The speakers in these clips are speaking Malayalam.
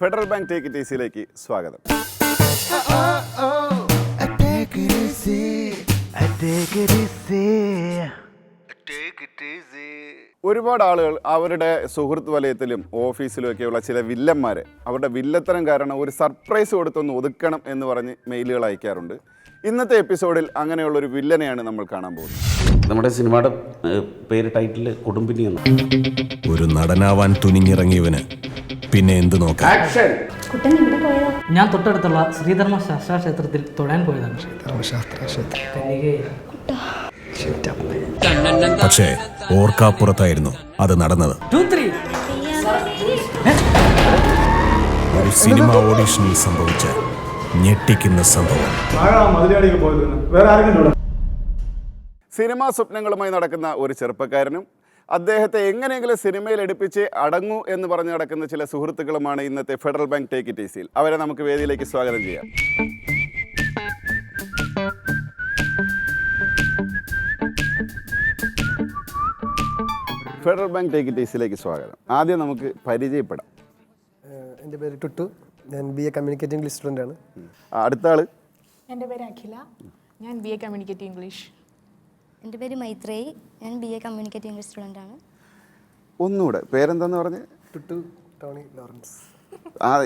ഫെഡറൽ ബാങ്ക് ടേക്ക് ഇറ്റ് ഈസിയിലേക്ക് സ്വാഗതം. ഒരുപാട് ആളുകൾ അവരുടെ സുഹൃത്ത് വലയത്തിലും ഓഫീസിലും ഒക്കെയുള്ള ചില വില്ലന്മാരെ അവരുടെ വില്ലത്തരം കാരണം ഒരു സർപ്രൈസ് കൊടുത്തൊന്ന് ഒതുക്കണം എന്ന് പറഞ്ഞ് മെയിലുകൾ അയക്കാറുണ്ട്. ഇന്നത്തെ എപ്പിസോഡിൽ അങ്ങനെയുള്ളൊരു വില്ലനെയാണ് നമ്മൾ കാണാൻ പോകുന്നത്. നമ്മുടെ സിനിമയുടെ പേര് ടൈറ്റിൽ കുടുംബിനി എന്ന്. ഒരു നടനാവാൻ തുനിഞ്ഞിറങ്ങിയവന് പിന്നെ എന്ത് നോക്കാം. ഞാൻ തൊട്ടടുത്തുള്ള ശ്രീധർമ്മ ശാസ്ത്ര ക്ഷേത്രത്തിൽ തൊഴാൻ പോയതാണ്. പക്ഷേ ഓർക്കാപ്പുറത്തായിരുന്നു അത് നടന്നത്. ഒരു സിനിമ ഓഡീഷനിൽ സംഭവിച്ച ഞെട്ടിക്കുന്ന സംഭവം. സിനിമാ സ്വപ്നങ്ങളുമായി നടക്കുന്ന ഒരു ചെറുപ്പക്കാരനും അദ്ദേഹത്തെ എങ്ങനെയെങ്കിലും സിനിമയിൽ എടുപ്പിച്ച് അടങ്ങൂ എന്ന് പറഞ്ഞ് നടക്കുന്ന ചില സുഹൃത്തുക്കളുമാണ് ഇന്നത്തെ ഫെഡറൽ ബാങ്ക് ടേക്ക് ഇറ്റ് ഈസിയിൽ. അവരെ നമുക്ക് വേദിയിലേക്ക് സ്വാഗതം ചെയ്യാം. ഫെഡറൽ ബാങ്ക് ടേക്ക് ഇറ്റ് ഈസിയിലേക്ക് സ്വാഗതം. ആദ്യം നമുക്ക് പരിചയപ്പെടാം. എൻ്റെ പേര് ടുട്ടു. ഞാൻ BA കമ്മ്യൂണിക്കേറ്റ് ഇംഗ്ലീഷ് സ്റ്റുഡൻ്റാണ്. അടുത്ത ആള്. എൻ്റെ പേര് അഖില. ഞാൻ BA കമ്മ്യൂണിക്കേറ്റ് ഇംഗ്ലീഷ്. എൻ്റെ പേര് മൈത്രേയി. ഞാൻ BA കമ്മ്യൂണിക്കേറ്റ് ഇംഗ്ലീഷ് സ്റ്റുഡൻ്റാണ്. ഒന്നുകൂടെ പേരെന്താന്ന് പറഞ്ഞ്? ടുട്ടു ടോണി ലോറൻസ്.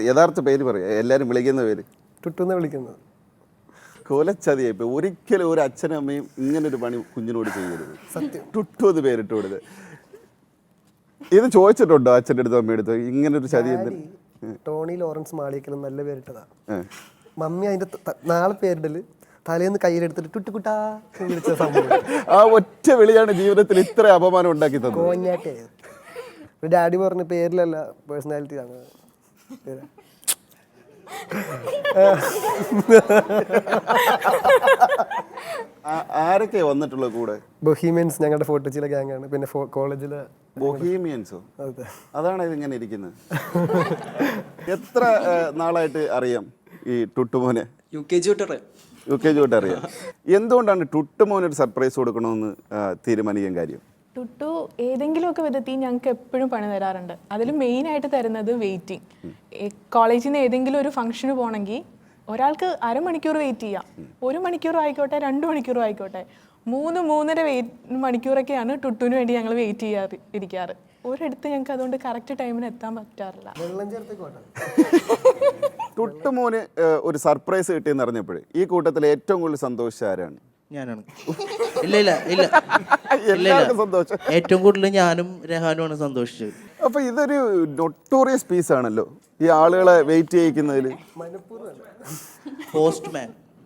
യഥാർത്ഥ പേര് പറയുക. എല്ലാവരും വിളിക്കുന്ന പേര് ടുട്ടു എന്നാണ് വിളിക്കുന്നത്. കൊലച്ചതിയായി ഇപ്പോൾ ഒരിക്കലും ഒരു അച്ഛനും അമ്മയും ഇങ്ങനൊരു പണി കുഞ്ഞിനോട് ചെയ്യരുത്. സത്യം. ടുട്ടു എന്ന് പേരിട്ട് കൊടുത്ത്. ഇത് ചോദിച്ചിട്ടുണ്ടോ അച്ഛൻ്റെ അടുത്തോ അമ്മയുടെ അടുത്തോ ഇങ്ങനൊരു ചതി? ടോണി ലോറൻസ് മാളിയേക്കലും നല്ല പേരിട്ടതാ. മമ്മി അതിൻ്റെ നാളെ പേരിടല് തലേന്ന് കയ്യിലെടുത്തിട്ട് ടുട്ടുകുട്ടാ വിളിച്ച സംഭവം. ആ ഒറ്റ വിളിയാണ് ജീവിതത്തിൽ ഇത്ര അപമാനം ഉണ്ടാക്കി തന്നത്. കോഞ്ഞാട്ടെ. ഡാഡി പറഞ്ഞ പേരിലല്ല, പേഴ്സണാലിറ്റി ആണ്. ആരൊക്കെ വന്നിട്ടുള്ള കൂടെ? ബൊഹീമിയൻസ് ഞങ്ങളുടെ ഫോട്ടോ ചില ഗ്യാങ്ങാണ്. പിന്നെ കോളേജിലെ ബൊഹീമിയൻസോ? അതാണ് ഇതിങ്ങനെ ഇരിക്കുന്നത്. എത്ര നാളായിട്ട് അറിയാം ഈ ടുട്ടുമോനെ? UKG തൊട്ട് അറിയാം. എന്തുകൊണ്ടാണ് ടുട്ടുമോന് ഒരു സർപ്രൈസ് കൊടുക്കണമെന്ന് തീരുമാനിക്കാൻ കാര്യം? ടുട്ടു ഏതെങ്കിലുമൊക്കെ വിധത്തിൽ ഞങ്ങൾക്ക് എപ്പോഴും പണി തരാറുണ്ട്. അതിൽ മെയിനായിട്ട് തരുന്നത് വെയിറ്റിംഗ്. കോളേജിൽ നിന്ന് ഏതെങ്കിലും ഒരു ഫംഗ്ഷന് പോകണമെങ്കിൽ ഒരാൾക്ക് അരമണിക്കൂർ വെയിറ്റ് ചെയ്യാം. 1 മണിക്കൂറും ആയിക്കോട്ടെ, 2 മണിക്കൂറും ആയിക്കോട്ടെ. 3-3.5 മണിക്കൂറൊക്കെയാണ് ടുട്ടുവിന് വേണ്ടി ഞങ്ങൾ വെയിറ്റ് ഇരിക്കാറ്. ഒരിടത്ത് ഞങ്ങൾക്ക് അതുകൊണ്ട് കറക്റ്റ് ടൈമിന് എത്താൻ പറ്റാറില്ല. ടുട്ടുമോന് ഒരു സർപ്രൈസ് കിട്ടിയെന്ന് അറിഞ്ഞപ്പോഴേ ഈ കൂട്ടത്തിൽ ഏറ്റവും കൂടുതൽ സന്തോഷിച്ച ആരാണ്? ഞാനാണ്. ഇല്ല സന്തോഷം. ഏറ്റവും കൂടുതൽ ഞാനും രഹാനുമാണ് സന്തോഷിച്ചത്. അപ്പൊ ഇതൊരു നൊട്ടോറിയസ് പീസ് ആണല്ലോ ഈ ആളുകളെ വെയിറ്റ് ചെയ്യിക്കുന്നതിൽ.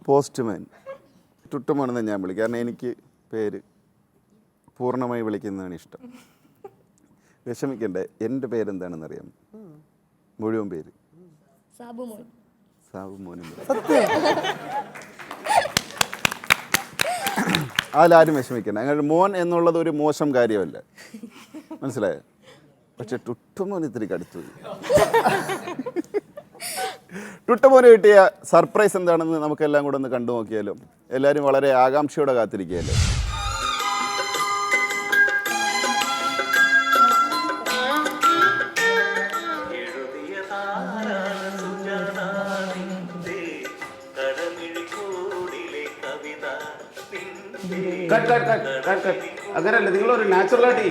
പോസ്റ്റ്മാൻ ടുട്ടുമോനെന്ന് ഞാൻ വിളിക്കും. കാരണം എനിക്ക് പേര് പൂർണ്ണമായി വിളിക്കുന്നതാണ് ഇഷ്ടം. വിഷമിക്കണ്ടേ. എൻ്റെ പേരെന്താണെന്ന് അറിയാം? മുഴുവൻ പേര് സാബുമോൻ. അതിലാരും വിഷമിക്കണ്ട. അങ്ങനെ മോൻ എന്നുള്ളത് ഒരു മോശം കാര്യമല്ല, മനസ്സിലായോ? പക്ഷെ ടുട്ടുമോൻ ഇത്തിരി കടുത്തു. ടുട്ടുമോന് കിട്ടിയ സർപ്രൈസ് എന്താണെന്ന് നമുക്കെല്ലാം കൂടെ ഒന്ന് കണ്ടു നോക്കിയാലോ? എല്ലാവരും വളരെ ആകാംക്ഷയോടെ കാത്തിരിക്കുകയല്ലേ. അങ്ങനല്ല, നിങ്ങളൊരു നാച്ചുറലായിട്ട്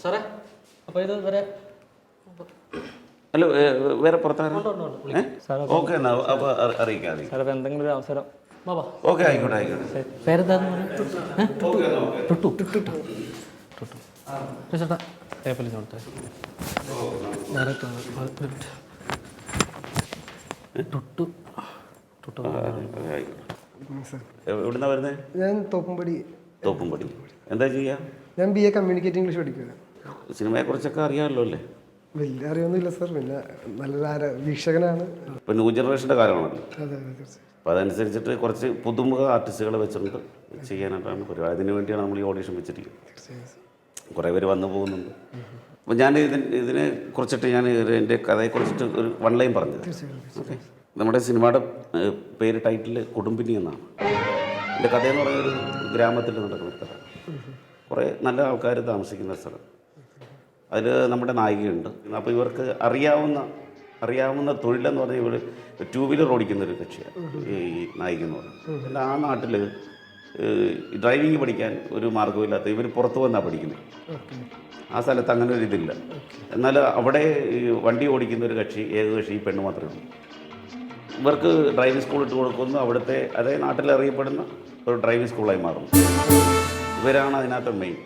സാറേ, അപ്പോൾ ഇത് വരെ അല്ല വേറെ പുറത്താണ്. ഓക്കെ എന്നാ അപ്പോൾ അറിയിക്കാം. സാറേ, എന്തെങ്കിലും ഒരു അവസരം. ഓക്കെ, ആയിക്കോട്ടെ. പേരെന്താന്ന് പറഞ്ഞു? ടുട്ടു. ചേട്ടാ ടേപ്പിൽ കൊടുത്തേ. ടുട്ടു. എവിടുന്നാ വരുന്നത്? ഞാൻ തോപ്പുംപടി. എന്താ ചെയ്യാ? ഞാൻ BA കമ്മ്യൂണിക്കേറ്റ് ഇംഗ്ലീഷ് പഠിക്കുക. സിനിമയെ കുറിച്ചൊക്കെ അറിയാമല്ലോ അല്ലേ? വലിയ അറിയൊന്നുമില്ല സാർ. പിന്നെ നല്ലൊരു വീക്ഷകനാണ്. ഇപ്പം ന്യൂ ജനറേഷൻ്റെ കാലമാണല്ലോ. അതെ, തീർച്ചയായും. അപ്പോൾ അതനുസരിച്ചിട്ട് കുറച്ച് പുതുമുഖ ആർട്ടിസ്റ്റുകളെ വെച്ചിട്ടുണ്ട് ചെയ്യാനായിട്ടാണ് പരിപാടി. അതിന് വേണ്ടിയാണ് നമ്മൾ ഈ ഓഡീഷൻ വെച്ചിരിക്കുന്നത്. കുറേ പേര് വന്നു പോകുന്നുണ്ട്. അപ്പോൾ ഞാൻ ഇതിനെ കുറിച്ചിട്ട് ഞാൻ എൻ്റെ കഥയെക്കുറിച്ചിട്ട് ഒരു 1 ലൈൻ പറഞ്ഞത്. ഓക്കെ. നമ്മുടെ സിനിമയുടെ പേര് ടൈറ്റിൽ കുടുംബിനി എന്നാണ്. എൻ്റെ കഥയെന്ന് പറയുന്നൊരു ഗ്രാമത്തിൽ നടക്കുന്ന കഥ. കുറേ നല്ല ആൾക്കാർ താമസിക്കുന്ന സ്ഥലം. അതിൽ നമ്മുടെ നായികയുണ്ട്. അപ്പോൾ ഇവർക്ക് അറിയാവുന്ന തൊഴിലെന്ന് പറഞ്ഞാൽ ഇവർ 2 വീലർ ഓടിക്കുന്നൊരു കക്ഷിയാണ് ഈ നായിക എന്ന് പറയുന്നത്. പിന്നെ ആ നാട്ടിൽ ഡ്രൈവിംഗ് പഠിക്കാൻ ഒരു മാർഗ്ഗമില്ലാത്ത ഇവർ പുറത്തു വന്നാണ് പഠിക്കുന്നത്. ആ സ്ഥലത്ത് അങ്ങനെ ഒരു ഇതില്ല. എന്നാൽ അവിടെ ഈ വണ്ടി ഓടിക്കുന്ന ഒരു ഏക കക്ഷി ഈ പെണ്ണ് മാത്രമേ ഉള്ളൂ. ഇവർക്ക് ഡ്രൈവിംഗ് സ്കൂൾ ഇട്ട് കൊടുക്കുന്നു. അവിടുത്തെ അതായത് നാട്ടിൽ അറിയപ്പെടുന്ന ഒരു ഡ്രൈവിംഗ് സ്കൂളായി മാറുന്നു. ഇവരാണ് അതിനകത്ത് മെയിൻ.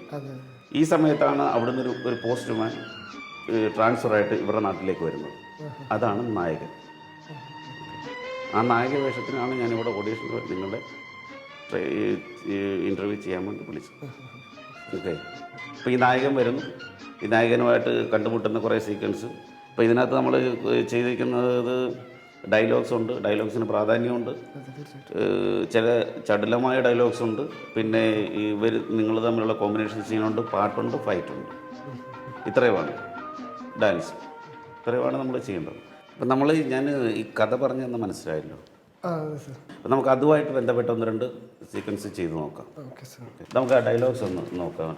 ഈ സമയത്താണ് അവിടുന്ന് ഒരു പോസ്റ്റ്മാൻ ട്രാൻസ്ഫറായിട്ട് ഇവരുടെ നാട്ടിലേക്ക് വരുന്നത്. അതാണ് നായകൻ. ആ നായക വേഷത്തിനാണ് ഞാനിവിടെ ഓഡീഷൻ നിങ്ങളുടെ ഇൻ്റർവ്യൂ ചെയ്യാൻ വേണ്ടി വിളിച്ചത്. ഓക്കെ. അപ്പോൾ ഈ നായകൻ വരുന്നു. ഈ നായകനുമായിട്ട് കണ്ടുമുട്ടുന്ന കുറേ സീക്വൻസ്. അപ്പോൾ ഇതിനകത്ത് നമ്മൾ ചെയ്തിരിക്കുന്നത് ഡയലോഗ്സ് ഉണ്ട്. ഡയലോഗ്സിന് പ്രാധാന്യമുണ്ട്. ചില ചടുലമായ ഡയലോഗ്സ് ഉണ്ട്. പിന്നെ നിങ്ങൾ തമ്മിലുള്ള കോമ്പിനേഷൻ സീനുണ്ട്, പാട്ടുണ്ട്, ഫൈറ്റുണ്ട്. ഇത്രയുമാണ് ഡാൻസ്. ഇത്രയുമാണ് നമ്മൾ ചെയ്യേണ്ടത്. അപ്പം ഞാൻ ഈ കഥ പറഞ്ഞെന്ന് മനസ്സിലായല്ലോ. അപ്പം നമുക്ക് അതുമായിട്ട് ബന്ധപ്പെട്ട 1-2 സീക്വൻസ് ചെയ്ത് നോക്കാം. നമുക്ക് ആ ഡയലോഗ്സ് ഒന്ന് നോക്കാം.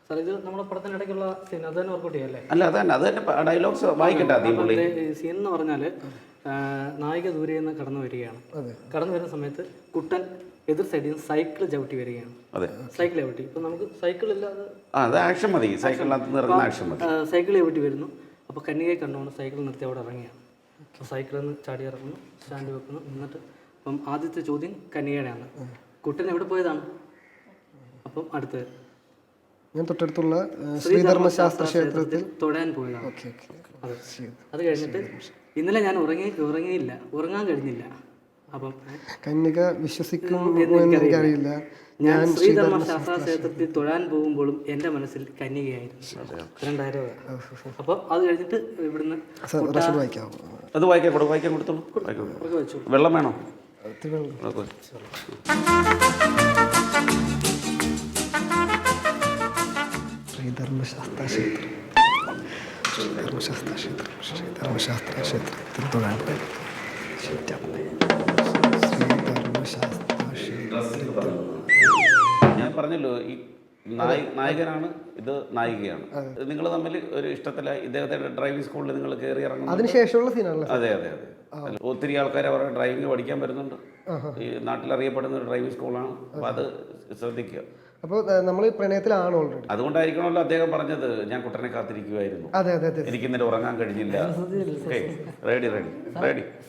സാർ ഇത് നമ്മുടെ പടത്തിനിടയ്ക്കുള്ള സീൻ അത് തന്നെ വർക്കൗട്ട് ചെയ്യല്ലേ? അല്ല അത് തന്നെ ഡയലോഗ്സ് വായിക്കട്ടെ ആദ്യം. പുള്ളി സീൻ എന്ന് പറഞ്ഞാൽ നായിക ദൂരെ നിന്ന് കടന്നു വരികയാണ്. കടന്നു വരുന്ന സമയത്ത് കുട്ടൻ എതിർ സൈഡിൽ നിന്ന് സൈക്കിൾ ചവിട്ടി വരികയാണ്. അതെ, സൈക്കിൾ ചവിട്ടി. ഇപ്പം നമുക്ക് സൈക്കിൾ ഇല്ലാതെ അത് ആക്ഷൻ മതി. സൈക്കിളിനകത്ത് നിറങ്ങുന്ന ആക്ഷൻ മതി. സൈക്കിൾ ചവിട്ടി വരുന്നു. അപ്പോൾ കന്യകയെ കണ്ടുകൊണ്ട് സൈക്കിൾ നിർത്തി അവിടെ ഇറങ്ങിയാണ്. അപ്പോൾ സൈക്കിളിൽ നിന്ന് ചാടി ഇറങ്ങുന്നു, സ്റ്റാൻഡ് വെക്കുന്നു. എന്നിട്ട് അപ്പം ആദ്യത്തെ ചോദ്യം കന്യകയുടെയാണ്. കുട്ടൻ എവിടെ പോയതാണ്? അപ്പം അടുത്ത് ഞാൻ തൊട്ടടുത്തുള്ള ശ്രീധർമ്മശാസ്ത്ര ക്ഷേത്രത്തിൽ തൊഴാൻ പോയതാണ്. അത് കഴിഞ്ഞിട്ട് ഇന്നലെ ഞാൻ ഉറങ്ങിയില്ല, ഉറങ്ങാൻ കഴിഞ്ഞില്ല. അപ്പം കന്യക വിശ്വസിക്കും എനിക്കറിയില്ല. ഞാൻ ശ്രീധർമ്മശാസ്ത്ര ക്ഷേത്രത്തിൽ തൊഴാൻ പോകുമ്പോഴും എൻ്റെ മനസ്സിൽ കന്യകയായിരുന്നു. 2000. അപ്പം അത് കഴിഞ്ഞിട്ട് ഇവിടുന്ന് അത് വായിക്കാൻ കൊടുത്തോളൂ. വെള്ളം വേണോ? ശ്രീധർമ്മശാസ്ത്ര ക്ഷേത്രത്തിൽ തൊഴാൻ പോയി. ഞാൻ പറഞ്ഞല്ലോ ഈ നായകനാണ്, ഇത് നായികയാണ്. നിങ്ങൾ തമ്മിൽ ഒരു ഇഷ്ടത്തിലായി. ഇദ്ദേഹത്തിന്റെ ഡ്രൈവിംഗ് സ്കൂളിൽ നിങ്ങൾ കയറി ഇറങ്ങുന്നു. അതിനുശേഷമുള്ള സീനാണല്ലോ. അതെ. ഒത്തിരി ആൾക്കാർ അവരുടെ ഡ്രൈവിംഗ് പഠിക്കാൻ വരുന്നുണ്ട്. ഈ നാട്ടിൽ അറിയപ്പെടുന്ന ഒരു ഡ്രൈവിംഗ് സ്കൂളാണ്. അപ്പോൾ അത് ശ്രദ്ധിക്കുക. അപ്പോൾ നമ്മൾ പ്രണയത്തിലാണ് ഓൾറെഡി. അതുകൊണ്ടായിരിക്കണമല്ലോ അദ്ദേഹം പറഞ്ഞത് ഞാൻ കുട്ടനെ കാത്തിരിക്കുമായിരുന്നു, എനിക്ക് ഇന്നലെ ഉറങ്ങാൻ കഴിഞ്ഞില്ല. റെഡി.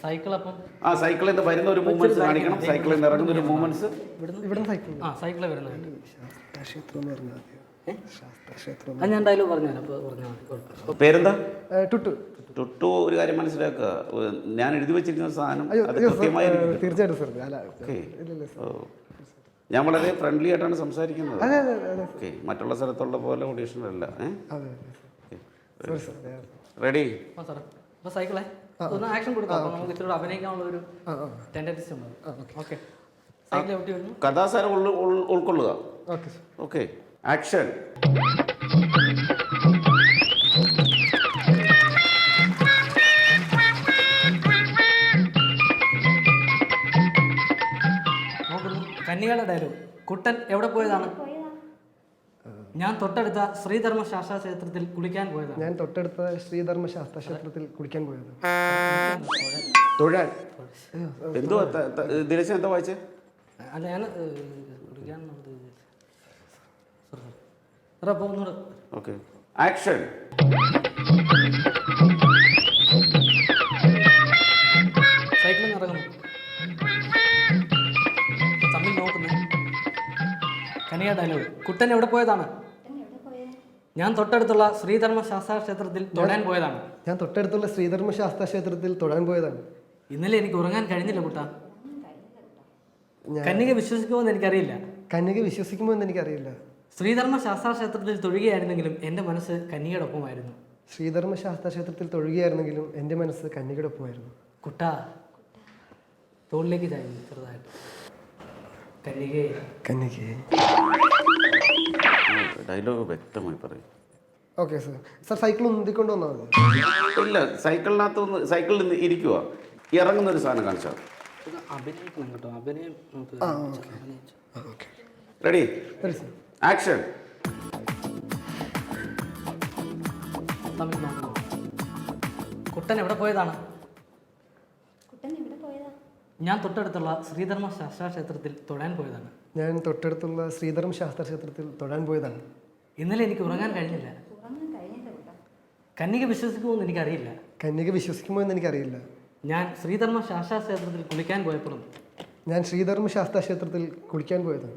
സൈക്കിൾ അപ്പം സൈക്കിളിൽ നിന്ന് വരുന്ന ഒരു മൂവ്മെന്റ്സ് കാണിക്കണം. സൈക്കിളിൽ നിന്ന് ഇറങ്ങുന്ന ഒരു മൂവ്മെന്റ്സ്. സൈക്കിളിൽ വരുന്നത് ക്ഷേത്രം എന്ന് പറഞ്ഞാൽ അത് ഞാൻ ഡയലോഗ് പറഞ്ഞുതരാം. പേരെന്താ? ടുട്ടു. ഒരു കാര്യം മനസ്സിലാക്കുക, ഞാൻ എഴുതി വെച്ചിരിക്കുന്ന സാധനം അത് കൃത്യമായി. ഞാൻ വളരെ ഫ്രണ്ട്ലി ആയിട്ടാണ് സംസാരിക്കുന്നത്. ഓക്കെ, മറ്റുള്ള സ്ഥലത്തുള്ള പോലെ ഓഡീഷനല്ല. റെഡി? അപ്പോൾ സൈക്കിളെ ഒന്ന് ആക്ഷൻ കൊടുക്കാം. നമുക്ക് ഇത്തിരി അഭിനയിക്കാനുള്ള ഒരു ടെൻഡൻസി ഉണ്ട്. ഓക്കെ, സൈക്കിൾ ചവിട്ടി വരുന്നു. കഥാസാരം ഉൾക്കൊള്ളുക. Okay, action. കന്യകയുടെ ഡയലോഗ്. കുട്ടൻ എവിടെ പോയതാണ്? ഞാൻ തൊട്ടടുത്ത ശ്രീധർമ്മശാസ്ത്ര ക്ഷേത്രത്തിൽ കുളിക്കാൻ പോയതാണ്. തൊഴാൻ. എന്തോ ദിനേശൻ എന്താ വായിച്ചേ? അല്ല, ഞാൻ കുളിക്കാൻ. Okay, action. സൈക്കിളിൽ നിന്ന് ഇറങ്ങുന്നു, തമ്മിൽ നോക്കുന്നു. കന്യക ഡയലോഗ്. കുട്ടൻ എവിടെ പോയതാണ്? ഞാൻ തൊട്ടടുത്തുള്ള ശ്രീധർമ്മശാസ്ത്ര ക്ഷേത്രത്തിൽ തൊഴാൻ പോയതാണ്. ഇന്നലെ എനിക്ക് ഉറങ്ങാൻ കഴിഞ്ഞില്ല കുട്ട. കന്യക വിശ്വസിക്കുമോ എന്ന് എനിക്കറിയില്ല. ശ്രീധർമ്മശാസ്ത്ര ക്ഷേത്രത്തിൽ തൊഴുകയായിരുന്നെങ്കിലും എൻ്റെ മനസ്സ് കന്യകയുടെ ഒപ്പമായിരുന്നു. കുട്ട തോളിലേക്ക് ചായുന്നു ചെറുതായിട്ട്. കന്യകയെ. ഡയലോഗ് വ്യക്തമായി പറയും. ഓക്കെ സർ, സൈക്കിൾ ഉന്തിക്കൊണ്ട് വന്നാൽ മതി. ഇല്ല, സൈക്കിളിൽ നിന്ന് ഇരിക്കുക. ഇറങ്ങുന്ന ഒരു സാധനം കാണിച്ചാൽ അഭിനയിക്കണം കേട്ടോ. അഭിനയം റെഡി? ആക്ഷൻ. തമ്മിൽ നോക്കുന്നു. കുട്ടൻ എവിടെ പോയതാണ്? കുട്ടൻ എവിടെ പോയതാ? ഞാൻ തൊട്ടടുത്തുള്ള ശ്രീധർമ്മ ശാസ്താ ക്ഷേത്രത്തിൽ തൊഴാൻ പോയതാണ്. ഞാൻ തൊട്ടടുത്തുള്ള ശ്രീധർമ്മ ശാസ്ത്ര ക്ഷേത്രത്തിൽ തൊഴാൻ പോയതാണ്. ഇന്നലെ എനിക്ക് ഉറങ്ങാൻ കഴിഞ്ഞില്ല. കന്യക വിശ്വസിക്കുമോ എന്ന് എനിക്കറിയില്ല. കന്യക വിശ്വസിക്കുമോ എന്ന് എനിക്കറിയില്ല. ഞാൻ ശ്രീധർമ്മ ശാസ്താ ക്ഷേത്രത്തിൽ കുളിക്കാൻ പോയപ്പോഴും ഞാൻ ശ്രീധർമ്മ ശാസ്ത്ര ക്ഷേത്രത്തിൽ കുളിക്കാൻ പോയതാണ്.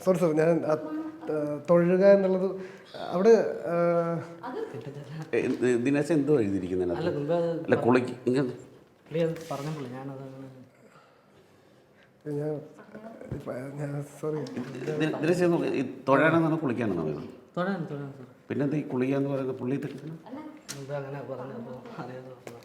സോറി സാർ, ഞാൻ തൊഴുക എന്നുള്ളത് അവിടെ ദിനേശ് എന്തോ എഴുതിയിരിക്കുന്നതിനകത്ത്? അല്ല മുമ്പ് അത് അല്ല കുളിക്ക് ഇങ്ങനെ പുള്ളി അത് പറഞ്ഞപ്പോൾ ഞാനത് ഞാൻ സോറി. ദിനേശ് ഈ തൊഴാനെന്നാണ് കുളിക്കാനെന്നാണ് പറയുന്നത്? തൊഴാൻ തൊഴാൻ സാർ. പിന്നെന്താ ഈ കുളിക്കുക എന്ന് പറയുന്നത്? പുള്ളി തെറ്റുന്നു. മുമ്പ് അങ്ങനെ പറഞ്ഞപ്പോൾ അറിയാതെ ഒന്നുകൂടെ.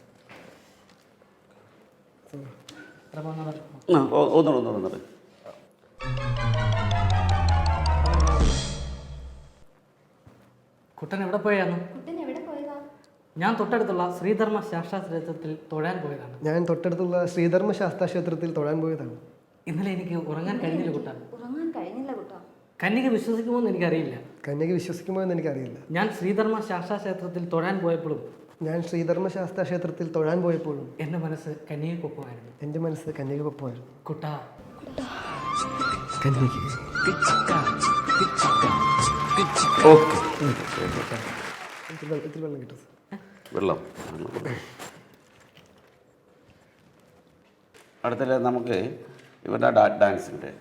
കുട്ടൻ എവിടെ പോയായിരുന്നു? കുട്ടൻ എവിടെ പോയതാ? ഞാൻ തൊട്ടടുത്തുള്ള ശ്രീധർമ്മ ശാസ്താ ക്ഷേത്രത്തിൽ തൊഴാൻ പോയതാണ്. ഞാൻ തൊട്ടടുത്തുള്ള ശ്രീധർമ്മ ശാസ്ത്ര ക്ഷേത്രത്തിൽ തൊഴാൻ പോയതാണ്. ഇന്നലെ എനിക്ക് ഉറങ്ങാൻ കഴിഞ്ഞില്ല കുട്ട. ഉറങ്ങാൻ കഴിഞ്ഞില്ല കുട്ടാ. കന്യക വിശ്വസിക്കുമോ എന്ന് എനിക്കറിയില്ല. കന്യക വിശ്വസിക്കുമോ എന്ന് എനിക്കറിയില്ല. ഞാൻ ശ്രീധർമ്മ ശാസ്താ ക്ഷേത്രത്തിൽ തൊഴാൻ പോയപ്പോഴും ഞാൻ ശ്രീധർമ്മ ശാസ്ത്ര ക്ഷേത്രത്തിൽ തൊഴാൻ പോയപ്പോഴും എൻ്റെ മനസ്സ് കന്യകക്കൊപ്പമായിരുന്നു. എൻ്റെ മനസ്സ് കന്യകക്കൊപ്പമായിരുന്നു. കുട്ട ഓക്കെ. ഇത്തിരി വെള്ളം കിട്ടും സാർ. വെള്ളം. അടുത്തല്ല നമുക്ക് ഇവരുടെ ഡാൻസിൻ്റെ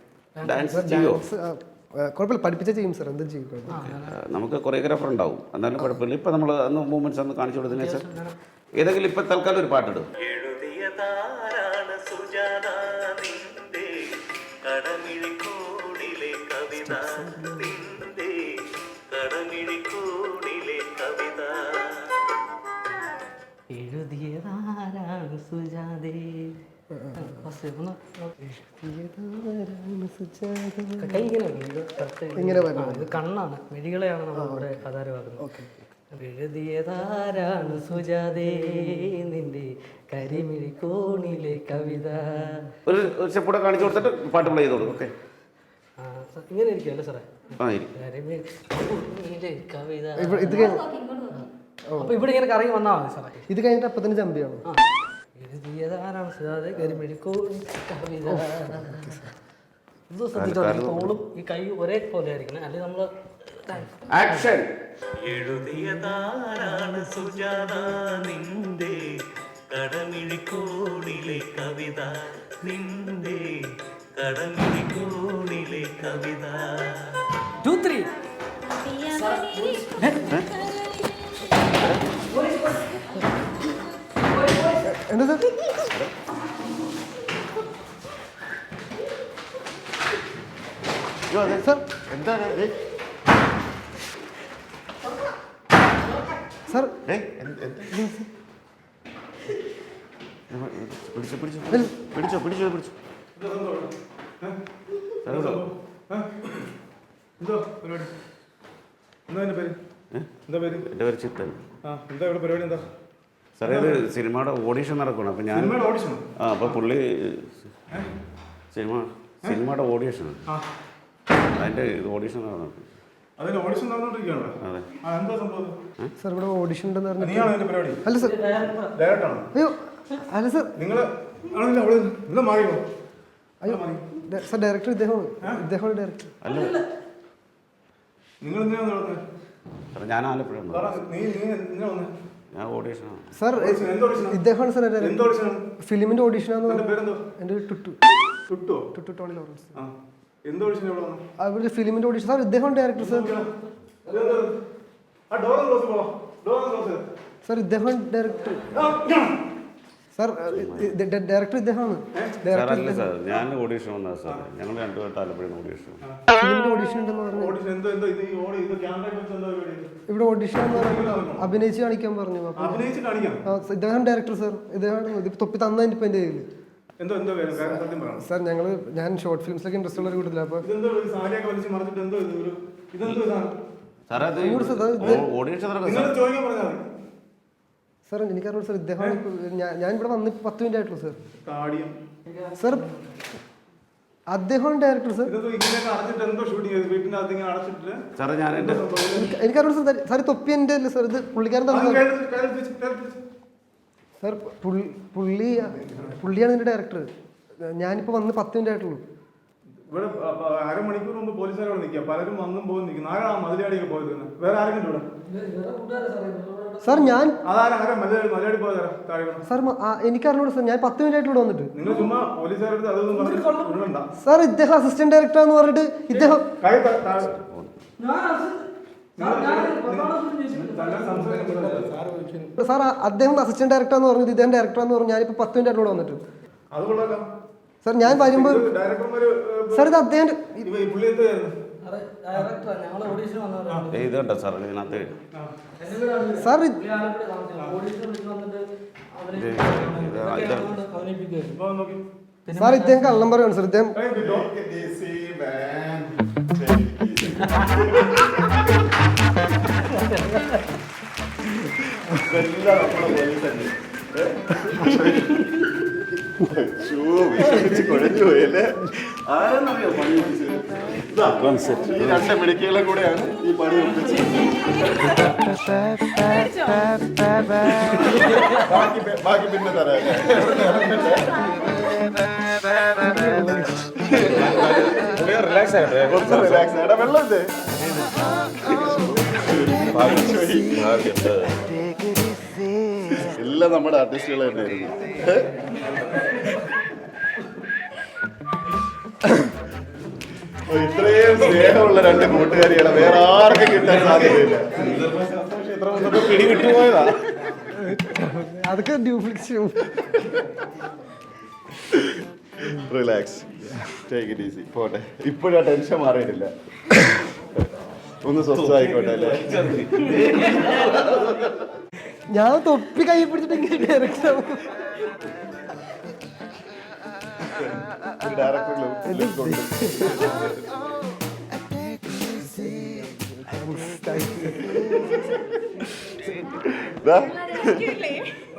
ഡാൻസ് ചെയ്യോ? കുഴപ്പമില്ല, പഠിപ്പിച്ച ചെയ്യും സാർ. എന്തും ചെയ്യും, കുഴപ്പമില്ല. നമുക്ക് കൊറിയോഗ്രാഫർ ഉണ്ടാവും, എന്നാലും കുഴപ്പമില്ല. ഇപ്പം നമ്മൾ അന്ന് മൂവ്മെൻറ്റ്സ് ഒന്ന് കാണിച്ചു കൊടുത്തതിന് ശേഷം ഏതെങ്കിലും ഇപ്പം തൽക്കാലം ഒരു പാട്ടിടും. എഴുതിയതാരാണ് സുജാതേ? ഇങ്ങനെ വരണം. ഇത് കണ്ണാണ്, മിഴികളെയാണ് നമ്മൾ ഇവിടെ ആധാരമാക്കുന്നത്. എഴുതിയതാരാണ് സുജാതേ നിന്റെ കരിമിഴിക്കോണിലെ കവിത. ഒരു സ്റ്റെപ്പൂടെ കാണിച്ചു കൊടുത്തിട്ട് പാട്ട് പ്ലേ ചെയ്തോളൂ. ഓക്കെ, ഇങ്ങനെ ഇരിക്കുമല്ലേ സാറേ? ഇത് അപ്പൊ ഇവിടെ ഇങ്ങനെ കറങ്ങി വന്നാൽ മതി സാറേ. ഇത് കഴിഞ്ഞിട്ട് അപ്പം തന്നെ ജമ്പ് ചെയ്യണം. എഴുതിയതാരാണ് സുജാതേ കരിമിഴിക്കോണി കവിത. ഇത് ശ്രദ്ധിച്ചോളൂ, തോളും ഈ കൈ ഒരേ പോലെ ആയിരിക്കണം, അല്ലെങ്കിൽ നമ്മള് ആക്ഷൻ. എഴുതിയതാരാണ് സുജാത നിന്റെ കടമിഴിക്കോണിലെ കവിത, നിന്റെ കടമിഴിക്കോണിലെ കവിത. 2, 3. എന്താ സാർ? സാർ എന്താണ് സാർ പിടിച്ചോ പിടിച്ചോ പിടിച്ചോ പിടിച്ചോ പിടിച്ചോ. എന്തോ പരിപാടി? എന്താ എൻ്റെ പേര്? എന്താ പേര്? എൻ്റെ പേര് ചിത്തൻ. എന്താ ഇവിടെ പരിപാടി? എന്താ സാറേ, ഇത് സിനിമയുടെ ഓഡീഷൻ നടക്കണം. അപ്പം ഞാൻ ഓഡിഷൻ. അപ്പോൾ പുള്ളി സിനിമയുടെ ഓഡീഷൻ, അതിൻ്റെ ഇത് ഓഡീഷൻ നടക്കണം. അതിന് ഓഡിഷൻ നടന്നുകൊണ്ടിരിക്കുകയാണ്. അതെ. എന്താ സംഭവം? സാർ ഇവിടെ ഓഡിഷൻ ഉണ്ടെന്ന് പറഞ്ഞു. നീയാണോ എൻ്റെ പരിപാടി? അല്ല സാർ, ഡയറക്റ്റാണോ? അയ്യോ അല്ല സാർ. നിങ്ങൾ ആണല്ലോ അവിടെ എന്താ മാറിയോ? അയ്യോ സാർ, ഡയറക്ടർ ഇദ്ദേഹമാണ് ഡയറക്ടർ. അല്ല, നിങ്ങൾ എന്തിനാണ് നടന്നത്? സാറേ ഞാൻ ആലപ്പുഴ. നീ എന്തിനാ വന്നത്? ഞാൻ ഓഡീഷനാണ്. സാർ ഇദ്ദേഹമാണ് സാർ. എന്ത് ഓഡിഷനാണ്? ഫിലിമിന്റെ ഓഡിഷനാന്ന്. എൻ്റെ പേരെന്തോ? എൻ്റെ ടുട്ടു ടുട്ടോ? ടുട്ടു ടോണി ലോറൻസ്. എന്ത് ഓഡിഷൻ ഇവിടെ വന്നു? അവരുടെ ഫിലിമിന്റെ ഓഡിഷൻ സാർ. ഇദ്ദേഹമാണ് ഡയറക്ടർ സാർ. സാർ ഇദ്ദേഹമാണ് ഡയറക്ടർ. സാർ ഡയറക്ടർ ഇദ്ദേഹമാണ്. സാർ അല്ല സാർ, ഞാൻ ഓഡീഷൻ വന്നത് സാർ. ഞങ്ങൾ രണ്ടുപേരും ആലപ്പുഴ ഓഡീഷൻ. ഫിലിമിന്റെ ഓഡിഷൻ ഉണ്ടെന്ന് പറഞ്ഞു. ഇവിടെ ഓഡിഷൻ എന്ന് പറഞ്ഞു അഭിനയിച്ച് കാണിക്കാൻ പറഞ്ഞു. ഇദ്ദേഹം ഡയറക്ടർ സാർ. ഇദ്ദേഹമാണ് തൊപ്പി തന്നതിന് ഇപ്പം എൻ്റെ കയ്യിൽ. സാർ ഞാൻ ഷോർട്ട് ഫിലിംസിലൊക്കെ ഇൻട്രസ്റ്റ് ഉള്ള ഒരു കൂട്ടത്തില്ല. അപ്പോൾ സാർ എനിക്കറിയാം സാർ. ഇദ്ദേഹം ഞാൻ ഇവിടെ വന്ന് 10 മിനിറ്റ് ആയിട്ടുള്ളൂ സാർ. സാർ അദ്ദേഹം ഡയറക്ടർ സർ. ഇതെന്തോ ഇങ്ങനെയൊക്കെ അടച്ചിട്ട് എന്തോ ഷൂട്ടിംഗ് ചെയ്ത് വീട്ടിനകത്ത് ഇങ്ങനെ അടച്ചിട്ട് സാറേ ഞാൻ എൻ്റെ എനിക്കറിയാം സാർ തൊപ്പി എൻ്റെ അല്ലേ സാർ, ഇത് പുള്ളിക്കാരൻ തന്നെ സാർ. പുള്ളിയാണ് ഇതിൻ്റെ ഡയറക്ടർ. ഞാനിപ്പോൾ വന്ന് 10 മിനിറ്റ് ആയിട്ടുള്ളൂ. ഇവിടെ അരമണിക്കൂർ മുമ്പ് പോലീസുകാരോട് നിൽക്കുക, പലരും വന്നും പോകും നിൽക്കുന്നു. ആരാണ് മലയാളിയൊക്കെ പോയത്? വേറെ ആരെങ്കിലും ഇവിടെ സാർ? ഞാൻ മലയാളി പോയതാ താഴെ സാർ എനിക്കറിഞ്ഞൂടാ സാർ. ഞാൻ 10 മിനിറ്റ് ആയിട്ട് വന്നിട്ട്. നിങ്ങൾ ചുമ്മാ പോലീസുകാരുടെ അതൊന്നും പറഞ്ഞിട്ടുണ്ടാ സാർ. ഇദ്ദേഹം അസിസ്റ്റന്റ് ഡയറക്ടർ എന്ന് പറഞ്ഞിട്ട് ഇദ്ദേഹം സാർ അദ്ദേഹം അസിസ്റ്റന്റ് ഡയറക്ടർ എന്ന് പറഞ്ഞത് ഇദ്ദേഹം ഡയറക്ടർ എന്ന് പറഞ്ഞു. ഞാനിപ്പോൾ 10 മിനിറ്റ് ആയിട്ട് വന്നിട്ട് അത് കൊള്ളാലോ സാർ. ഞാൻ വരുമ്പോൾ സാർ ഇത് അദ്ദേഹം ഇത് കണ്ടോ സാർ ഇതിനകത്ത് സാർ സാർ ഇദ്ദേഹം കള്ളം പറയാണ് സാർ. ഇദ്ദേഹം ഈ 2 മിടുക്കികളെ കൂടെയാണ് ഈ പണി ഒപ്പിച്ചത്. ബാക്കി പിന്നെ തരാം. റിലാക്സ് ആയിട്ട് വെള്ളം എല്ലാം നമ്മുടെ ആർട്ടിസ്റ്റുകൾ തന്നെയായിരുന്നു. ഇത്രയും സ്നേഹമുള്ള 2 കൂട്ടുകാരികളെ വേറെ ആർക്കും കിട്ടാൻ സാധ്യതയില്ല. പിടി വിട്ടുപോയതാ. അതൊക്കെ duplication. Relax, take it easy. പോട്ടെ, ഇപ്പോഴാ ടെൻഷൻ മാറിയിട്ടില്ല. ഒന്ന് സ്വസ്ഥമായിക്കോട്ടെ അല്ലേ? ഞാൻ തൊപ്പി കൈ പിടിച്ചിട്ട് ഇങ്ങനെ ഡയറക്ടർ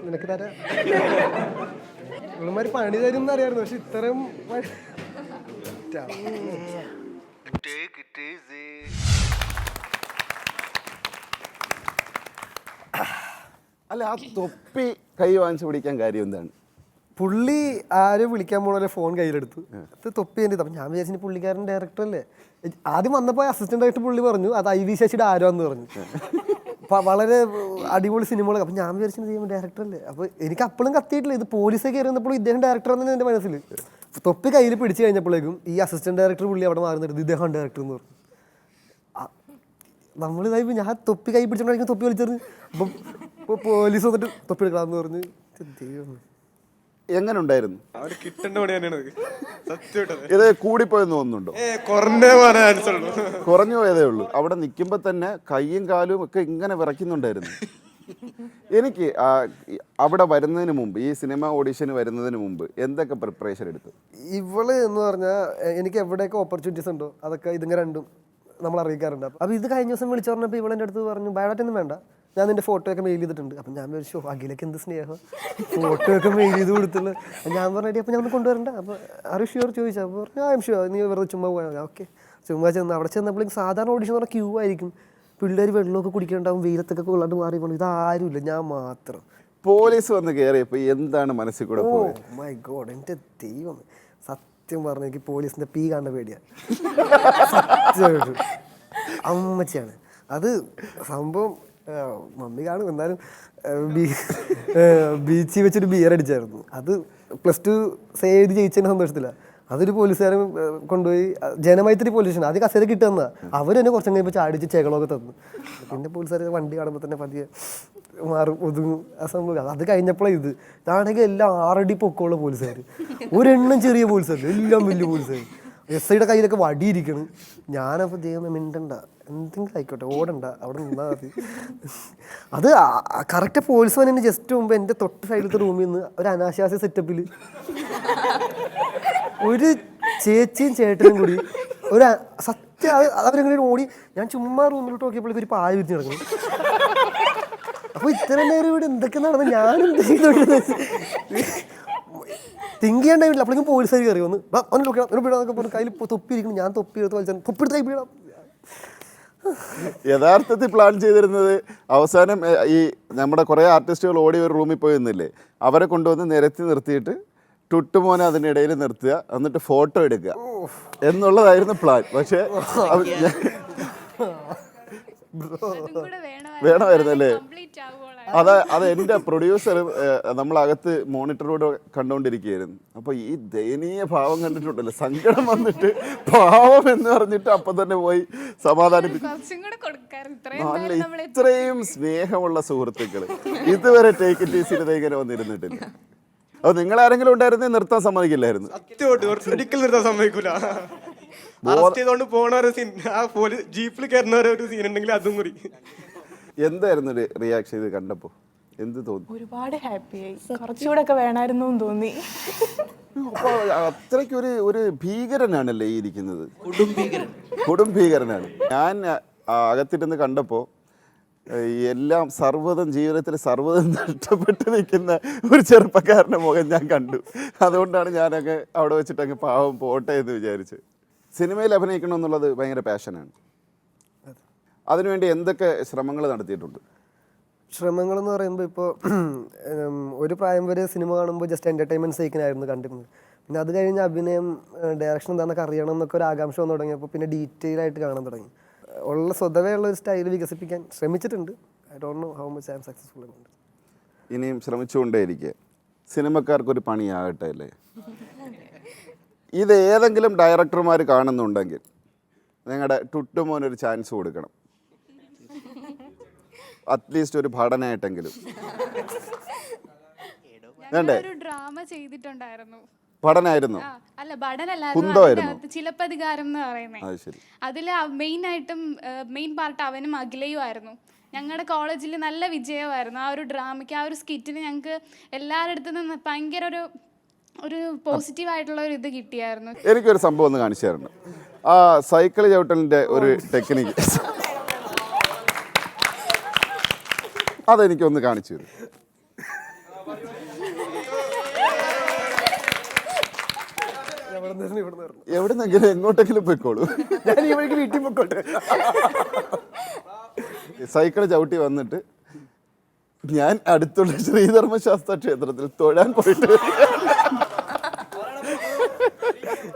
നിനക്ക് തരാം. ഇവളുമാര് പണി തരും എന്നറിയായിരുന്നു, പക്ഷെ ഇത്രയും അല്ല, ആ തൊപ്പി കൈ വാങ്ങിച്ചു പിടിക്കാൻ കാര്യം എന്താണ്? പുള്ളി ആരും വിളിക്കാൻ പോണല്ലേ ഫോൺ കയ്യിലെടുത്തു. അത് തൊപ്പി എൻ്റെ. അപ്പം ഞാൻ വിചാരിച്ചു പുള്ളിക്കാരൻ ഡയറക്ടർ അല്ലേ. ആദ്യം വന്നപ്പോൾ അസിസ്റ്റന്റ് ആയിട്ട് പുള്ളി പറഞ്ഞു അത് IV ശശിയുടെ ആരോന്ന് പറഞ്ഞു. വളരെ അടിപൊളി സിനിമകളൊക്കെ. അപ്പം ഞാൻ വിചാരിച്ചു ഡയറക്ടർ അല്ലേ. അപ്പോൾ എനിക്ക് അപ്പോഴും കത്തിയിട്ടില്ല. ഇത് പോലീസൊക്കെ കയറുന്നപ്പോൾ ഇദ്ദേഹം ഡയറക്ടർ ആണെന്ന് എൻ്റെ മനസ്സിൽ. തൊപ്പി കയ്യിൽ പിടിച്ച് കഴിഞ്ഞപ്പോഴേക്കും ഈ അസിസ്റ്റന്റ് ഡയറക്ടർ പുള്ളി അവിടെ മാറുന്നിട്ട് ഇദ്ദേഹം ഡയറക്ടർ എന്ന് പറഞ്ഞു. നമ്മളിതായി ഞാൻ തൊപ്പി കൈ പിടിച്ചോണ്ടായിരിക്കും തൊപ്പി വലിച്ചെറിഞ്ഞ്. അപ്പം പോലീസ് വന്നിട്ട് തൊപ്പി എടുക്കലാന്ന് പറഞ്ഞ്. എങ്ങനെ ഉണ്ടായിരുന്നു? കിട്ടേണ്ട പണി തന്നെയാണ് ഇത് കൂടിപ്പോയെന്ന് തോന്നുന്നുണ്ടോ? കുറഞ്ഞു പോയതേ ഉള്ളൂ. അവിടെ നിൽക്കുമ്പോൾ തന്നെ കൈയും കാലും ഒക്കെ ഇങ്ങനെ വിറയ്ക്കുന്നുണ്ടായിരുന്നു. എനിക്ക് അവിടെ വരുന്നതിന് മുമ്പ്, ഈ സിനിമ ഓഡിഷന് വരുന്നതിന് മുമ്പ് എന്തൊക്കെ പ്രിപ്പറേഷൻ എടുത്തു? ഇവള് എന്ന് പറഞ്ഞാൽ എനിക്ക് എവിടെയൊക്കെ ഓപ്പർച്യൂണിറ്റീസ് ഉണ്ടോ അതൊക്കെ ഇതിങ്ങനെ രണ്ടും നമ്മൾ അറിയിക്കാറുണ്ട്. അപ്പോൾ ഇത് കഴിഞ്ഞ ദിവസം വിളിച്ചു പറഞ്ഞപ്പോൾ ഇവളെൻ്റെ അടുത്ത് പറഞ്ഞു ബയോഡാറ്റ ഒന്നും വേണ്ട, ഞാൻ നിൻ്റെ ഫോട്ടോ ഒക്കെ മെയിൽ ചെയ്തിട്ടുണ്ട്. അപ്പം ഞാൻ വിചാരിച്ചു അഖിലൊക്കെ എന്ത് സ്നേഹം, ഫോട്ടോ ഒക്കെ മെയിൽ ചെയ്ത് കൊടുത്തുള്ളൂ. ഞാൻ പറഞ്ഞിട്ട് അപ്പോൾ ഞാൻ ഒന്ന് കൊണ്ടുവരണ്ട. അപ്പോൾ ആര് ഷുവർ ചോദിച്ചു. അപ്പോൾ പറഞ്ഞു ഐ എം ഷുവർ, നീ വെറുതെ ചുമ്മാ പോയാൽ. ഓക്കെ, ചുമ്മാ ചെന്ന് അവിടെ ചെന്നപ്പോഴേക്കും സാധാരണ ഓഡിഷൻ എന്ന് പറഞ്ഞാൽ ക്യൂ ആയിരിക്കും. പിള്ളേർ വെള്ളമൊക്കെ കുടിക്കേണ്ടാവും, വെയിലത്തൊക്കെ കൊള്ളാണ്ട് മാറി പോകണം. ഇതാരുമില്ല, ഞാൻ മാത്രം. പോലീസ് വന്ന് കയറിയപ്പോൾ എന്താണ് മനസ്സിൽ കൂടെ പോയത്? മൈ ഗോഡ്, എൻ്റെ ദൈവം, സത്യം പറഞ്ഞു എനിക്ക് പോലീസിൻ്റെ പീ കാണുന്ന പേടിയാണ്. സത്യമായിട്ടും അമ്മച്ചിയാണ് അത് സംഭവം. മമ്മി കാണും, എന്നാലും ബീച്ചിൽ വെച്ചൊരു ബിയർ അടിച്ചായിരുന്നു. അത് +2 സേവ് ചെയ്ത് ജയിച്ചതിൻ്റെ സന്തോഷത്തില്ല. അതൊരു പോലീസുകാരൻ കൊണ്ടുപോയി ജനമൈത്രി പോലീസ് സ്റ്റേഷൻ ആദ്യം കസേര കിട്ടുന്ന അവർ തന്നെ കുറച്ചും കഴിയുമ്പോൾ ചാടിച്ച് ചെകളൊക്കെ തന്നു. പിന്നെ പോലീസുകാർ വണ്ടി കാണുമ്പോൾ തന്നെ പതിയെ മാറും, ഒതുങ്ങും. ആ സംഭവം അത് കഴിഞ്ഞപ്പോഴാണ് ഇത്. ഇതാണെങ്കിൽ എല്ലാം 6 അടി പൊക്കമുള്ള പോലീസുകാർ, ഒരെണ്ണം ചെറിയ പോലീസുകാർ, എല്ലാം വലിയ പോലീസുകാർ. SIയുടെ കയ്യിലൊക്കെ വടിയിരിക്കണം. ഞാനപ്പോൾ ദൈവമേ മിണ്ടണ്ട, എന്തെങ്കിലും ആയിക്കോട്ടെ, ഓടണ്ട, അവിടെ നിന്നാൽ മതി. അത് കറക്റ്റ് പോലീസ് വന്നതിന് ജസ്റ്റ് മുമ്പ് എൻ്റെ തൊട്ട് സൈഡിലത്തെ റൂമിൽ നിന്ന് ഒരു അനാശാസ്യ സെറ്റപ്പിൽ ഒരു ചേച്ചിയും ചേട്ടനും കൂടി ഒരു സത്യം അവരെങ്ങനെ ഓടി. ഞാൻ ചുമ്മാ റൂമിലോട്ട് നോക്കിയപ്പോൾ ഒരു പായ വിരിച്ച് കിടക്കുന്നു. അപ്പോൾ ഇത്ര നേരം ഇവിടെ എന്തൊക്കെ നടന്നു, ഞാനും തിങ്ക് ചെയ്യാൻ ടൈമില്ല. അപ്പോഴേക്കും പോലീസുകാർ കയറി വന്ന് അവനൊക്കെ കയ്യിൽ തൊപ്പി ഇരിക്കണം. ഞാൻ തൊപ്പി എടുത്ത് വലിച്ചാൽ തൊപ്പിയെടുത്ത് കൈ വീഴാം. യഥാർത്ഥത്തിൽ പ്ലാൻ ചെയ്തിരുന്നത് അവസാനം ഈ നമ്മുടെ കുറേ ആർട്ടിസ്റ്റുകൾ ഓടി ഒരു റൂമിൽ പോയി നിന്നില്ലേ, അവരെ കൊണ്ടുവന്ന് നിരത്തി നിർത്തിയിട്ട് ടുട്ടുമോനെ അതിനിടയിൽ നിർത്തുക, എന്നിട്ട് ഫോട്ടോ എടുക്കുക എന്നുള്ളതായിരുന്നു പ്ലാൻ. പക്ഷേ വേണമായിരുന്നല്ലേ? അത് എൻ്റെ പ്രൊഡ്യൂസർ നമ്മളകത്ത് മോണിറ്ററോട് കണ്ടുകൊണ്ടിരിക്കുകയായിരുന്നു. അപ്പോൾ ഈ ദയനീയ ഭാവം കണ്ടിട്ടുണ്ടല്ലോ, സങ്കടം വന്നിട്ട് പാവം എന്ന് പറഞ്ഞിട്ട് അപ്പം തന്നെ പോയി സമാധാനിപ്പിക്കും. അല്ല, ഇത്രയും സ്നേഹമുള്ള സുഹൃത്തുക്കൾ ഇതുവരെ ടേക്ക് ഇറ്റ് ഈസിയിൽ ഇങ്ങനെ വന്നിരുന്നിട്ടില്ല. അപ്പോൾ നിങ്ങളാരെങ്കിലും ഉണ്ടായിരുന്നേ നിർത്താൻ സമ്മതിക്കില്ലായിരുന്നു. ഒരിക്കലും നിർത്താൻ സമ്മതിക്കൂല. പോണ സീൻ, ആ ജീപ്പിൽ കയറുന്ന ഒരു സീൻ ഉണ്ടെങ്കിൽ അതും കൂടി. എന്തായിരുന്നു ഒരു റിയാക്ഷൻ ഇത് കണ്ടപ്പോൾ? എന്ത് തോന്നി? ഒരുപാട് ഹാപ്പിയായി. കുറച്ചുകൂടെ ഒക്കെ വേണമായിരുന്നു എന്ന് തോന്നി. അപ്പോൾ അത്രയ്ക്ക് ഒരു ഭീകരനാണല്ലേ ഈ ഇരിക്കുന്നത്, കൊടും ഭീകരനാണ്. ഞാൻ അകത്തിരുന്ന് കണ്ടപ്പോൾ എല്ലാം സർവ്വതും ജീവിതത്തിൽ സർവ്വതും നഷ്ടപ്പെട്ട് നിൽക്കുന്ന ഒരു ചെറുപ്പക്കാരൻ്റെ മുഖം ഞാൻ കണ്ടു. അതുകൊണ്ടാണ് ഞാനങ്ങ് അവിടെ വെച്ചിട്ടങ്ങ് പാവം പോട്ടെ എന്ന് വിചാരിച്ച്. സിനിമയിൽ അഭിനയിക്കണമെന്നുള്ളത് ഭയങ്കര പാഷനാണ്. അതിനുവേണ്ടി എന്തൊക്കെ ശ്രമങ്ങൾ നടത്തിയിട്ടുണ്ട്? ശ്രമങ്ങൾ എന്ന് പറയുമ്പോൾ ഇപ്പോൾ ഒരു പ്രായം വരെ സിനിമ കാണുമ്പോൾ ജസ്റ്റ് എൻ്റർടൈൻമെൻറ്റ് സൈക്കിനായിരുന്നു കണ്ടിരുന്നത്. പിന്നെ അത് കഴിഞ്ഞ് അഭിനയം, ഡയറക്ഷൻ എന്താണെന്നൊക്കെ അറിയണം എന്നൊക്കെ ഒരു ആകാംക്ഷ വന്നു തുടങ്ങിയപ്പോൾ പിന്നെ ഡീറ്റെയിൽ ആയിട്ട് കാണാൻ തുടങ്ങി. ഉള്ള സ്വതവേ ഉള്ള ഒരു സ്റ്റൈൽ വികസിപ്പിക്കാൻ ശ്രമിച്ചിട്ടുണ്ട്. I don't know how much I am successful എന്നുണ്ട്. ഇനിയും ശ്രമിച്ചുകൊണ്ടേയിരിക്കുക. സിനിമക്കാർക്കൊരു പണിയാകട്ടെ അല്ലേ? ഇത് ഏതെങ്കിലും ഡയറക്ടർമാർ കാണുന്നുണ്ടെങ്കിൽ നിങ്ങളുടെ ടുട്ടുമോനൊരു ചാൻസ് കൊടുക്കണം. അറ്റ്ലീസ്റ്റ് ഒരു പഠനമായിട്ടെങ്കിലും. ഡ്രാമ ചെയ്തിട്ടുണ്ടായിരുന്നു. പഠനമായിരുന്നു? അല്ല, പഠനമല്ല, ചിലപ്പതികാരം എന്ന് പറയുന്നത്. അതിൽ മെയിൻ പാർട്ട് അവനും അഖിലയും ആയിരുന്നു. ഞങ്ങളുടെ കോളേജിൽ നല്ല വിജയമായിരുന്നു ആ ഒരു ഡ്രാമയ്ക്ക്. ആ ഒരു സ്കിറ്റിന് ഞങ്ങൾക്ക് എല്ലാവരുടെ അടുത്തു നിന്ന് ഭയങ്കര ഒരു പോസിറ്റീവായിട്ടുള്ള ഒരു ഇത് കിട്ടിയായിരുന്നു. എനിക്കൊരു സംഭവം ഒന്ന് കാണിച്ചു തരണം. ആ സൈക്കിൾ ചവിട്ടലിൻ്റെ ഒരു ടെക്നിക്ക് അതെനിക്കൊന്ന് കാണിച്ചു തരും. എവിടുന്നെങ്കിലും എങ്ങോട്ടെങ്കിലും പോയിക്കോളൂ, ഞാൻ ഈ വഴിക്ക് വീട്ടിൽ പോയിക്കോട്ടെ. സൈക്കിൾ ചവിട്ടി വന്നിട്ട് ഞാൻ അടുത്തുള്ള ശ്രീധർമ്മശാസ്ത്ര ക്ഷേത്രത്തിൽ തൊഴാൻ പോയിട്ട്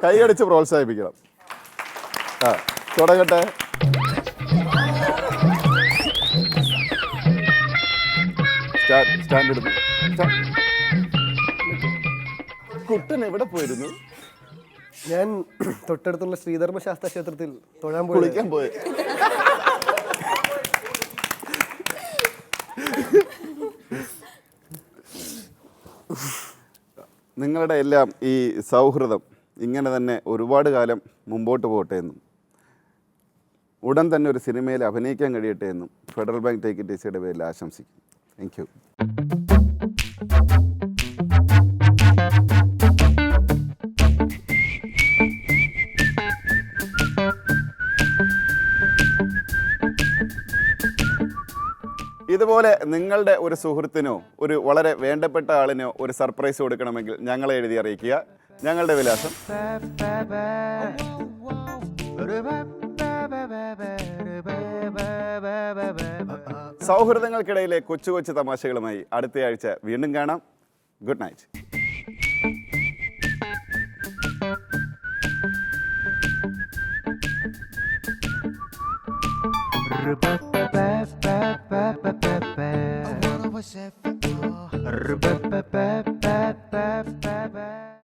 കൈയടിച്ച് പ്രോത്സാഹിപ്പിക്കണം. ആ, തുടങ്ങട്ടെ. സ്റ്റാൻഡ് എടുത്തു. കുട്ടൻ എവിടെ പോയിരുന്നു? ഞാൻ തൊട്ടടുത്തുള്ള ശ്രീധർമ്മശാസ്ത്ര ക്ഷേത്രത്തിൽ തൊഴാൻ കുളിക്കാൻ പോയി. നിങ്ങളുടെ എല്ലാം ഈ സൗഹൃദം ഇങ്ങനെ തന്നെ ഒരുപാട് കാലം മുമ്പോട്ട് പോകട്ടെ എന്നും ഉടൻ തന്നെ ഒരു സിനിമയിൽ അഭിനയിക്കാൻ കഴിയട്ടെ എന്നും ഫെഡറൽ ബാങ്ക് ടേക്ക് ഇറ്റ് ഈസിയുടെ പേരിൽ ആശംസിക്കും. Thank you. ഇതുപോലെ നിങ്ങളുടെ ഒരു സുഹൃത്തിനോ ഒരു വളരെ വേണ്ടപ്പെട്ട ആളിനോ ഒരു സർപ്രൈസ് കൊടുക്കണമെങ്കിൽ ഞങ്ങളെ എഴുതി അറിയിക്കുക. ഞങ്ങളുടെ വിലാസം സൗഹൃദങ്ങൾക്കിടയിലെ കൊച്ചു കൊച്ചു തമാശകളുമായി അടുത്തയാഴ്ച വീണ്ടും കാണാം. Good night. I wanna